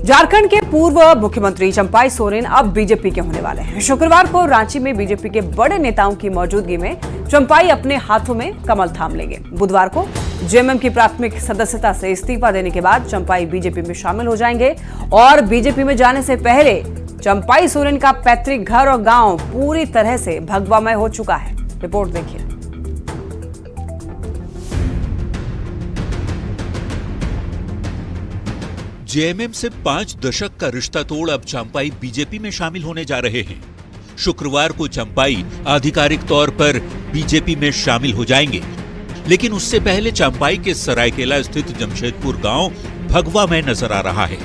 झारखंड के पूर्व मुख्यमंत्री चंपाई सोरेन अब बीजेपी के होने वाले हैं। शुक्रवार को रांची में बीजेपी के बड़े नेताओं की मौजूदगी में चंपाई अपने हाथों में कमल थाम लेंगे। बुधवार को जेएमएम की प्राथमिक सदस्यता से इस्तीफा देने के बाद चंपाई बीजेपी में शामिल हो जाएंगे और बीजेपी में जाने से पहले चंपाई सोरेन का पैतृक घर और गांव पूरी तरह से भगवामय हो चुका है। रिपोर्ट देखिए। जेएमएम से 5 दशक का रिश्ता तोड़ अब चंपाई बीजेपी में शामिल होने जा रहे हैं। शुक्रवार को चंपाई आधिकारिक तौर पर बीजेपी में शामिल हो जाएंगे, लेकिन उससे पहले चंपाई के सरायकेला स्थित जमशेदपुर गांव भगवा में नजर आ रहा है।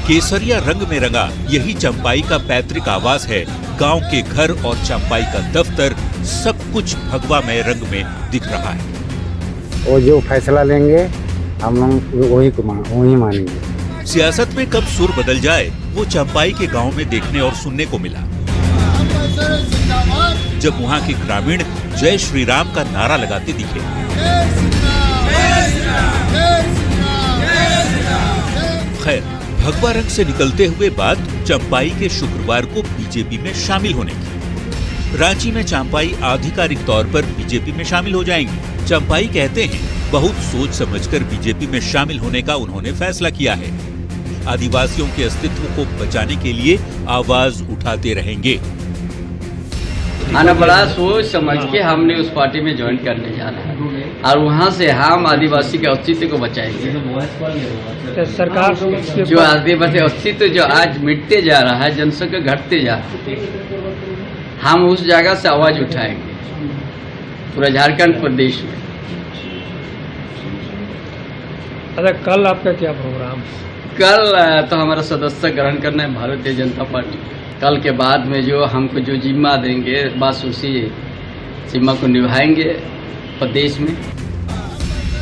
केसरिया रंग में रंगा यही चंपाई का पैतृक आवास है। गांव के घर और चंपाई का दफ्तर सब कुछ भगवा में रंग में दिख रहा है। वो जो फैसला लेंगे हम लोग वही मानेंगे। सियासत में कब सुर बदल जाए वो चंपाई के गांव में देखने और सुनने को मिला, जब वहां के ग्रामीण जय श्री राम का नारा लगाते दिखे। खैर, भगवा रंग से निकलते हुए बात चंपाई के शुक्रवार को बीजेपी में शामिल होने की। रांची में चंपाई आधिकारिक तौर पर बीजेपी में शामिल हो जाएंगे। चंपाई कहते हैं बहुत सोच समझकर बीजेपी में शामिल होने का उन्होंने फैसला किया है। आदिवासियों के अस्तित्व को बचाने के लिए आवाज उठाते रहेंगे। आना बड़ा सोच समझ के हमने उस पार्टी में ज्वाइन करने जाना है और वहाँ से हम आदिवासी के अस्तित्व को बचाएंगे। सरकार जो आदिवासी अस्तित्व जो आज मिटते जा रहा है, जनसंख्या घटते जा रहा है, हम उस जगह से आवाज उठाएंगे पूरा झारखंड प्रदेश में। अरे कल आपका क्या प्रोग्राम? कल तो हमारा सदस्य ग्रहण करना है भारतीय जनता पार्टी। कल के बाद में जो हमको जो जिम्मा देंगे बस उसी जिम्मा को निभाएंगे प्रदेश में।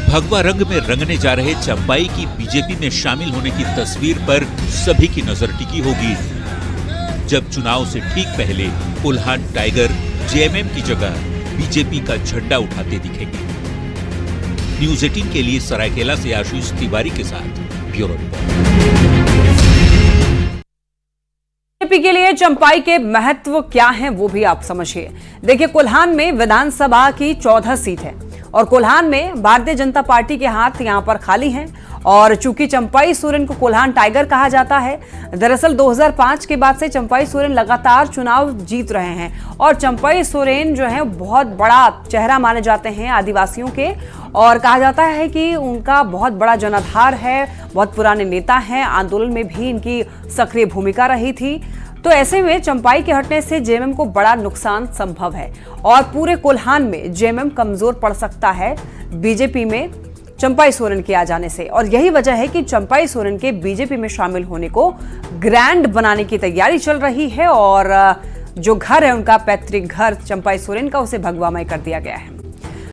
भगवा रंग में रंगने जा रहे चंपाई की बीजेपी में शामिल होने की तस्वीर पर सभी की नजर टिकी होगी, जब चुनाव से ठीक पहले कोल्हान टाइगर जेएमएम की जगह बीजेपी का झंडा उठाते दिखेंगे। न्यूज़ 18 के लिए सरायकेला से आशीष तिवारी के साथ ब्यूरो रिपोर्ट। बीजेपी के लिए चंपाई के महत्व क्या है वो भी आप समझिए। देखिए, कोल्हान में विधानसभा की 14 सीट है और कोल्हान में भारतीय जनता पार्टी के हाथ यहां पर खाली हैं और चूंकि चंपाई सोरेन को कोल्हान टाइगर कहा जाता है, दरअसल 2005 के बाद से चंपाई सोरेन लगातार चुनाव जीत रहे हैं और चंपाई सोरेन जो है बहुत बड़ा चेहरा माने जाते हैं आदिवासियों के और कहा जाता है कि उनका बहुत बड़ा जनाधार है, बहुत पुराने नेता हैं, आंदोलन में भी इनकी सक्रिय भूमिका रही थी। तो ऐसे में चंपाई के हटने से जेएमएम को बड़ा नुकसान संभव है और पूरे कोल्हान में जेएमएम कमजोर पड़ सकता है बीजेपी में चंपाई सोरेन के आ जाने से। और यही वजह है कि चंपाई सोरेन के बीजेपी में शामिल होने को ग्रैंड बनाने की तैयारी चल रही है और जो घर है उनका पैतृक घर चंपाई सोरेन का, उसे भगवामय कर दिया गया है।